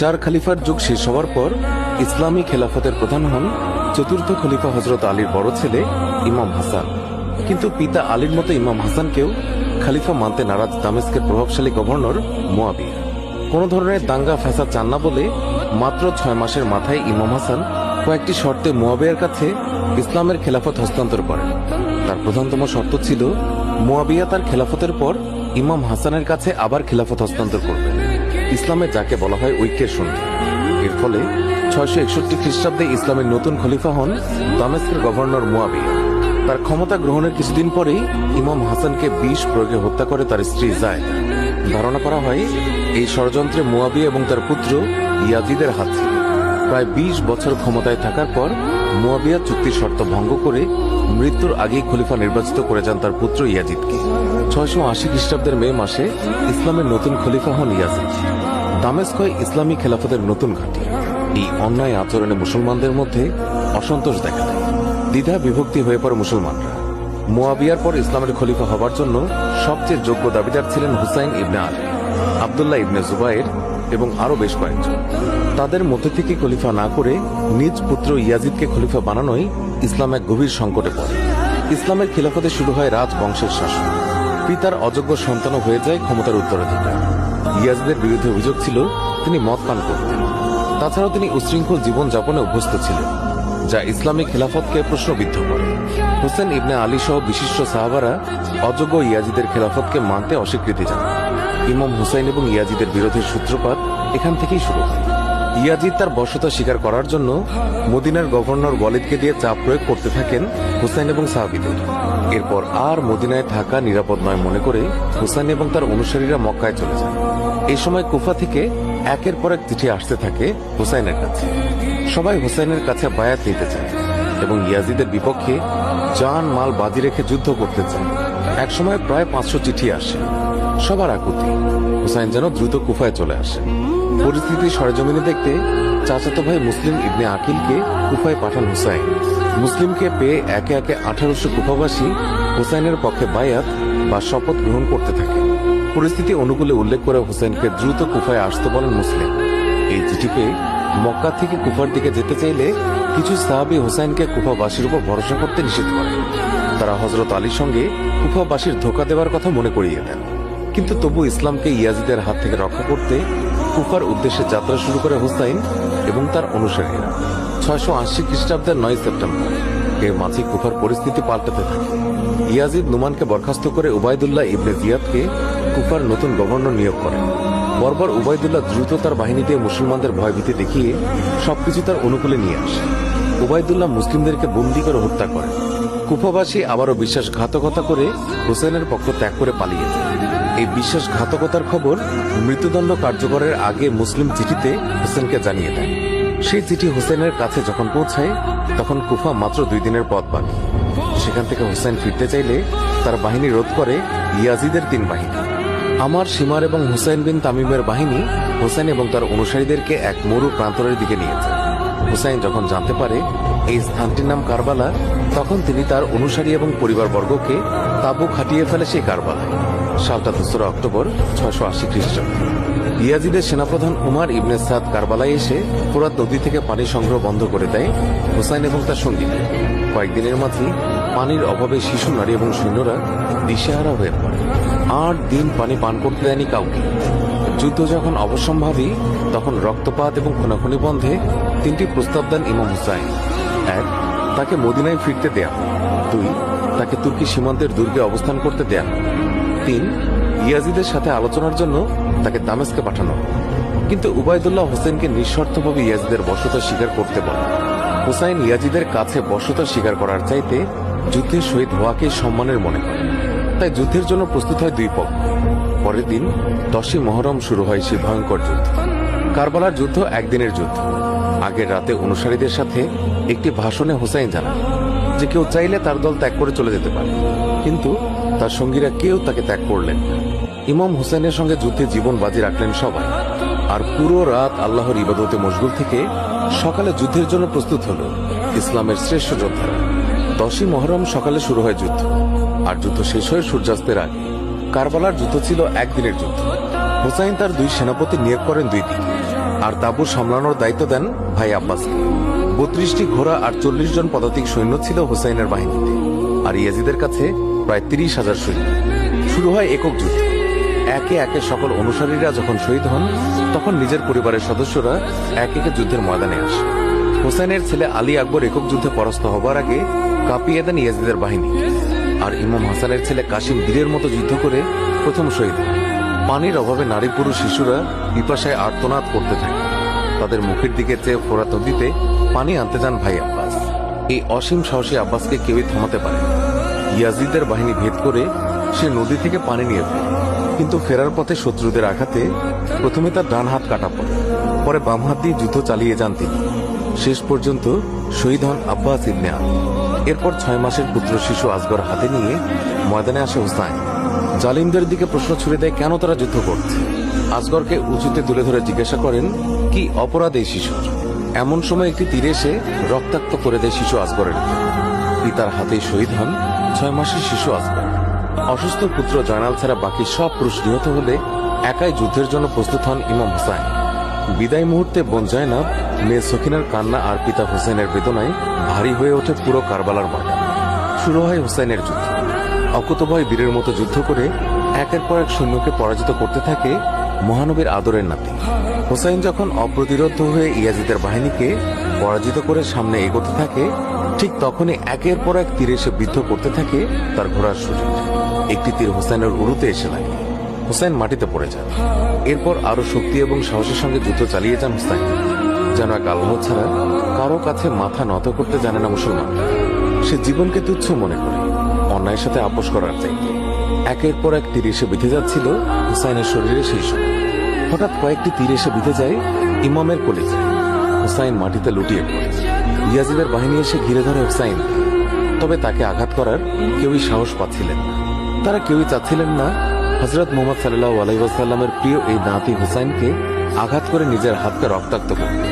চার খলিফার যুগ শেষ হওয়ার পর ইসলামী খেলাফতের প্রধান হন চতুর্থ খলিফা হযরত আলীর বড় ছেলে ইমাম হাসান। কিন্তু পিতা আলীর মতো ইমাম হাসানকেও খলিফা মানতে নারাজ দামেস্কের প্রভাবশালী গভর্নর মুয়াবিয়া। কোন ধরনের দাঙ্গা ফ্যাসাদ চান না বলে মাত্র 6 মাসের মাথায় ইমাম হাসান কয়েকটি শর্তে মুয়াবিয়ার কাছে ইসলামের খেলাফত হস্তান্তর করেন। তার প্রধানতম শর্ত ছিল মুয়াবিয়া তার খেলাফতের পর ইমাম হাসানের কাছে আবার খেলাফত হস্তান্তর করবেন, ইসলামে যাকে বলা হয় ঐক্যের সন্ধি। এর ফলে 661 খ্রিস্টাব্দে ইসলামের নতুন খলিফা হন দামেস্কের গভর্নর মুয়াবিয়া। তার ক্ষমতা গ্রহণের কিছুদিন পরেই ইমাম হাসানকে বিষ প্রয়োগে হত্যা করে তার স্ত্রী যায়েদা। ধারণা করা হয় এই ষড়যন্ত্রে মুয়াবিয়া এবং তার পুত্র ইয়াজিদের হাত ছিল। প্রায় 20 বছর ক্ষমতায় থাকার পর মুয়াবিয়া চুক্তির শর্ত ভঙ্গ করে মৃত্যুর আগেই খলিফা নির্বাচিত করে যান তার পুত্র ইয়াজিদকে। 680 খ্রিস্টাব্দের মে মাসে ইসলামের নতুন খলিফা হন ইয়াজিদ। দামেস্ক হয় ইসলামী খেলাফতের নতুন ঘাঁটি। এই অন্যায় আচরণে মুসলমানদের মধ্যে অসন্তোষ দেখা দেয়, দ্বিধা বিভক্তি হয়ে পড়ে মুসলমানরা। মুয়াবিয়ার পর ইসলামের খলিফা হবার জন্য সবচেয়ে যোগ্য দাবিদার ছিলেন হুসাইন ইবনে আলী, আব্দুল্লাহ ইবনে জুবায়ের এবং আরো বেশ কয়েকজন। তাদের মধ্যে থেকে খলিফা না করে নিজ পুত্র ইয়াজিদকে খলিফা বানানোই ইসলাম এক গভীর সংকটে পড়ে। ইসলামের খিলাফতে শুরু হয় রাজবংশের শাসন। পিতার অযোগ্য সন্তানও হয়ে যায় ক্ষমতার উত্তরাধিকার। ইয়াজিদের বিরুদ্ধে অভিযোগ ছিল তিনি মদ পান করতেন। তাছাড়াও তিনি উশৃঙ্খল জীবন যাপনে অভ্যস্ত ছিলেন, যা ইসলামী খেলাফতকে প্রশ্নবিদ্ধ করে। হুসেন ইবনে আলী সহ বিশিষ্ট সাহাবারা অযোগ্য ইয়াজিদের খেলাফতকে মানতে অস্বীকৃতি জানান। ইমাম হুসাইন এবং ইয়াজিদের বিরোধের সূত্রপাত এখান থেকেই শুরু হয়। ইয়াজিদ তার বশ্যতা স্বীকার করার জন্য মদিনার গভর্নর ওয়ালিদকে দিয়ে চাপ প্রয়োগ করতে থাকেন হুসাইন এবং সাহাবীদের। এরপর আর মদিনায় থাকা নিরাপদ নয় মনে করে হুসাইন এবং তার অনুসারীরা মক্কায় চলে যান। এই সময় কুফা থেকে একের পর এক চিঠি আসতে থাকে হুসাইনের কাছে। সবাই হুসাইনের কাছে বায়াত নিতে চায় এবং ইয়াজিদের বিপক্ষে জান মাল বাজি রেখে যুদ্ধ করতে চায়। একসময় প্রায় 500 চিঠি আসে। সবার আকুতি হুসাইন যেন দ্রুত কুফায় চলে আসে। পরিস্থিতি সরেজমিনে দেখতে চাচাতো ভাই মুসলিম ইবনে আকিলকে কুফায় পাঠান হুসাইন। মুসলিমকে পেয়ে একে একে 1800 কুফাবাসী হুসাইনের পক্ষে বায়াত বা শপথ গ্রহণ করতে থাকে। পরিস্থিতি অনুকূলে উল্লেখ করে হুসাইনকে দ্রুত কুফায় আসতে বলেন মুসলিম। এই চিঠি পেয়ে মক্কা থেকে কুফার দিকে যেতে চাইলে কিছু সাহাবী হুসাইনকে কুফাবাসীর উপর ভরসা করতে নিষেধ করে। তারা হযরত আলীর সঙ্গে কুফাবাসীর ধোঁকা দেওয়ার কথা মনে করিয়ে দেন। কিন্তু তবু ইসলামকে ইয়াজিদের হাত থেকে রক্ষা করতে কুফার উদ্দেশ্যে যাত্রা শুরু করে হুসাইন এবং তার অনুসারীরা। 680 খ্রিস্টাব্দের 9 সেপ্টেম্বর এর মাঝে কুফার পরিস্থিতি পাল্টাতে থাকে। ইয়াজিদ নুমানকে বরখাস্ত করে উবাইদুল্লাহ ইবনে জিয়াদকে কুফার নতুন গভর্নর নিয়োগ করেন। বর্বর উবাইদুল্লাহ দ্রুত তার বাহিনী দিয়ে মুসলমানদের ভয়ভীতি দেখিয়ে সবকিছু তার অনুকূলে নিয়ে আসে। উবাইদুল্লাহ মুসলিমদেরকে বন্দী করে হত্যা করেন। কুফাবাসী আবারও বিশ্বাসঘাতকতা করে হুসাইনের পক্ষ ত্যাগ করে পালিয়ে যায়। এই বিশ্বাসঘাতকতার খবর মৃত্যুদণ্ড কার্যকরের আগে মুসলিম চিঠিতে হুসেনকে জানিয়ে দেয়। সেই চিঠি হুসেনের কাছে যখন পৌঁছায় তখন কুফা মাত্র 2 দিনের পথ বাকি। সেখান থেকে হুসেন ফিরতে চাইলে তার বাহিনী রোধ করে ইয়াজিদের 3 বাহিনী। আমার সীমার এবং হুসাইন বিন তামিমের বাহিনী হুসেন এবং তার অনুসারীদেরকে এক মরু প্রান্তরের দিকে নিয়েছে। হুসাইন যখন জানতে পারে এই স্থানটির নাম কারবালা, তখন তিনি তার অনুসারী এবং পরিবারবর্গকে তাঁবু খাটিয়ে ফেলে সেই কারবালায়। সালটা 2 অক্টোবর 680 খ্রিস্টাব্দ। ইয়াজিদের সেনাপ্রধান উমার ইবনে সাদ কারবালায় এসে ফোরাত নদী থেকে পানি সংগ্রহ বন্ধ করে দেয় হুসাইন এবং তার সঙ্গীদের। কয়েকদিনের মাঝে পানির অভাবে শিশু, নারী এবং সৈন্যরা দিশেহারা হয়ে পড়ে। 8 দিন পানি পান করতে দেয়নি কাউকে। যুদ্ধ যখন অবশ্যম্ভাবী তখন রক্তপাত এবং খুনাখুনি বন্ধে 3টি প্রস্তাব দেন ইমাম হুসাইন। 1. তাকে মদিনায় ফিরতে দেয়া। 2. তাকে তুর্কি সীমান্তের দুর্গে অবস্থান করতে দেয়া। 3. ইয়াজিদের সাথে আলোচনার জন্য তাকে দামেস্কে পাঠানো। কিন্তু উবাইদুল্লাহ হোসেনকে নিঃশর্তভাবে ইয়াজিদের বশ্যতা স্বীকার করতে বলে। হুসাইন ইয়াজিদের কাছে বশ্যতা স্বীকার করার চাইতে যুদ্ধে শহীদ হওয়াকে সম্মানের মনে করে। তাই যুদ্ধের জন্য প্রস্তুত হয় 2 পক্ষ। পরের দিন 10ই মুহররম শুরু হয় সেই ভয়ঙ্কর যুদ্ধ। কারবালার যুদ্ধ একদিনের যুদ্ধ। আগের রাতে অনুসারীদের সাথে একটি ভাষণে হুসাইন জানান যে কেউ চাইলে তার দল ত্যাগ করে চলে যেতে পারে, কিন্তু তার সঙ্গীরা কেউ তাকে ত্যাগ করলেন। ইমাম হুসাইনের সঙ্গে যুদ্ধে জীবন বাজি রাখলেন সবাই। আর পুরো রাত আল্লাহর ইবাদতে মশগুল থেকে সকালে যুদ্ধের জন্য প্রস্তুত হল ইসলামের শ্রেষ্ঠ যোদ্ধারা। 10ই মুহররম সকালে শুরু হয় যুদ্ধ, আর যুদ্ধ শেষ হয় সূর্যাস্তের আগে। কারবালার যুদ্ধ ছিল একদিনের যুদ্ধ। হুসাইন তার 2 সেনাপতি নিয়োগ করেন 2 দিকে। আর তাঁবু সামলানোর দায়িত্ব দেন ভাই আব্বাসকে। 32টি ঘোড়া আর 40 জন পদাতিক সৈন্য ছিল হুসাইনের বাহিনীতে, আর ইয়াজিদের কাছে প্রায় 30,000 সৈন্য। শুরু হয় একক যুদ্ধ। একে একে সকল অনুসারীরা যখন শহীদ হন, তখন নিজের পরিবারের সদস্যরা এক একে যুদ্ধের ময়দানে আসে। হুসাইনের ছেলে আলী আকবর একক যুদ্ধে পরাস্ত হবার আগে কাঁপিয়ে দেন ইয়াজিদের বাহিনী, আর ইমাম হাসানের ছেলে কাসিম বীরের মতো যুদ্ধ করে প্রথম শহীদ হন। পানির অভাবে নারী পুরুষ শিশুরা পিপাসায় আর্তনাদ করতে থাকে। তাদের মুখের দিকে চেয়ে ফোরাত নদীতে পানি আনতে যান ভাই আব্বাস। এই অসীম সাহসী আব্বাসকে কেউই থামাতে পারে না। ইয়াজিদের বাহিনী ভেদ করে সে নদী থেকে পানি নিয়ে ফেরে, কিন্তু ফেরার পথে শত্রুদের আঘাতে প্রথমে তার ডান হাত কাটা পড়ে, পরে বাম হাত দিয়ে যুদ্ধ চালিয়ে যান তিনি। শেষ পর্যন্ত শহীদ হন আব্বাস ইবনে আলী। এরপর 6 মাসের পুত্র শিশু আসগর হাতে নিয়ে ময়দানে আসে হুসাইন। জালিমদের দিকে প্রশ্ন ছুড়ে দেয় কেন তারা যুদ্ধ করছে। আসগরকে উঁচুতে তুলে ধরে জিজ্ঞাসা করেন কি অপরাধ এই শিশুর। এমন সময় একটি তীর এসে রক্তাক্ত করে দেয় শিশু আসগরের দিকে। পিতার হাতেই শহীদ হন 6 মাসের শিশু আসগর। অসুস্থ পুত্র জয়নাল ছাড়া বাকি সব পুরুষ নিহত হলে একাই যুদ্ধের জন্য প্রস্তুত হন ইমাম হুসাইন। বিদায় মুহূর্তে বোন জয়নাব, মেয়ে সখিনার কান্না আর পিতা হুসাইনের বেদনায় ভারী হয়ে ওঠে পুরো কারবালার ময়দান। শুরু হয় হুসাইনের যুদ্ধ। অকুতভয় বীরের মতো যুদ্ধ করে একের পর এক সৈন্যকে পরাজিত করতে থাকে মহানবীর আদরের নাতি। হুসাইন যখন অপ্রতিরোধ হয়ে ইয়াজিদের বাহিনীকে পরাজিত করে সামনে এগোতে থাকে, ঠিক তখনই একের পর এক তীর এসে বিদ্ধ করতে থাকে তার ঘোড়ার শরীর। একটি তীর হুসাইনের উরুতে এসে লাগে, হুসাইন মাটিতে পড়ে যান। এরপর আরো শক্তি এবং সাহসের সঙ্গে যুদ্ধ চালিয়ে যান হুসাইন। যেন এক আল্লাহ ছাড়া কারো কাছে মাথা নত করতে জানে না মুসলমান। সে জীবনকে তুচ্ছ মনে করে অন্যায়ের সাথে আপোষ করার চাইতে একের পর এক তীর এসে বিঁধে যাচ্ছিল হুসাইনের শরীরে। সেই সময় হঠাৎ কয়েকটি তীর এসে বিঁধে যায় ইমামের কলিজে। হুসাইন মাটিতে লুটিয়ে পড়ে। ইয়াজিদের বাহিনী এসে ঘিরে ধরে হুসাইন, তবে তাকে আঘাত করার কেউই সাহস পাচ্ছিলেন না। তারা কেউই চাচ্ছিলেন না হযরত মুহাম্মদ সাল্লাল্লাহু আলাইহি ওয়াসাল্লামের প্রিয় এই নাতি হুসাইনকে আঘাত করে নিজের হাতকে রক্তাক্ত করতে।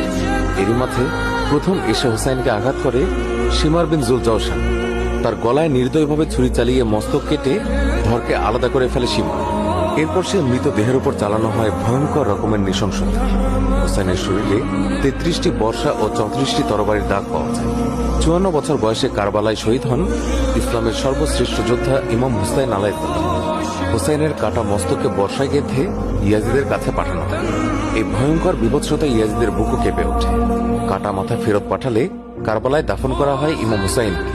এরই মাঝে প্রথম এসে হুসাইনকে আঘাত করে শিমার বিন জুল জওশান। তার গলায় নির্দয়ভাবে ছুরি চালিয়ে মস্তক কেটে ধরকে আলাদা করে ফেলে শিমার। এরপর সে মৃত দেহের উপর চালানো হয় ভয়ঙ্কর রকমের নৃশংসতা। হুসাইনের শরীরে 33টি বর্ষা ও 34টি তরবারির দাগ পাওয়া যায়। 54 বছর বয়সে কারবালায় শহীদ হন ইসলামের সর্বশ্রেষ্ঠ যোদ্ধা ইমাম হুসাইন আলাইহিস সালাম। হুসাইনের কাটা মস্তকে বর্ষায় গেঁথে ইয়াজিদের কাছে পাঠানো হয়। এই ভয়ঙ্কর বিভৎসতা ইয়াজিদের বুকও কেঁপে ওঠে। কাটা মাথা ফেরত পাঠালে কারবালায় দাফন করা হয় ইমাম হুসাইনকে।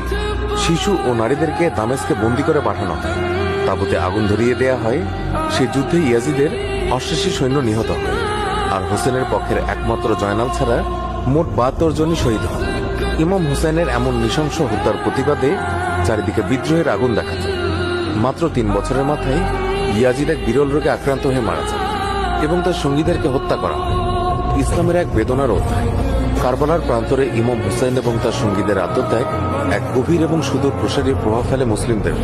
শিশু ও নারীদেরকে দামেস্কে বন্দী করে পাঠানো হয়। তাঁবুতে আগুন ধরিয়ে দেয়া হয়। সে যুদ্ধে ইয়াজিদের 88 সৈন্য নিহত হয়, আর হোসেনের পক্ষের একমাত্র জয়নাল ছাড়া মোট 72 জনই শহীদ হন। ইমাম হুসাইনের এমন নৃশংস হত্যার প্রতিবাদে চারিদিকে বিদ্রোহের আগুন দেখা যায়। মাত্র 3 বছরের মাথায় ইয়াজিদ এক বিরল রোগে আক্রান্ত হয়ে মারা যান এবং তার সঙ্গীদেরকে হত্যা করা হয়। ইসলামের এক বেদনার অধ্যায়। কারবালার প্রান্তরে ইমাম হুসাইন এবং তার সঙ্গীদের আত্মত্যাগ এক গভীর এবং সুদূর প্রসারী প্রভাব ফেলে মুসলিমদের।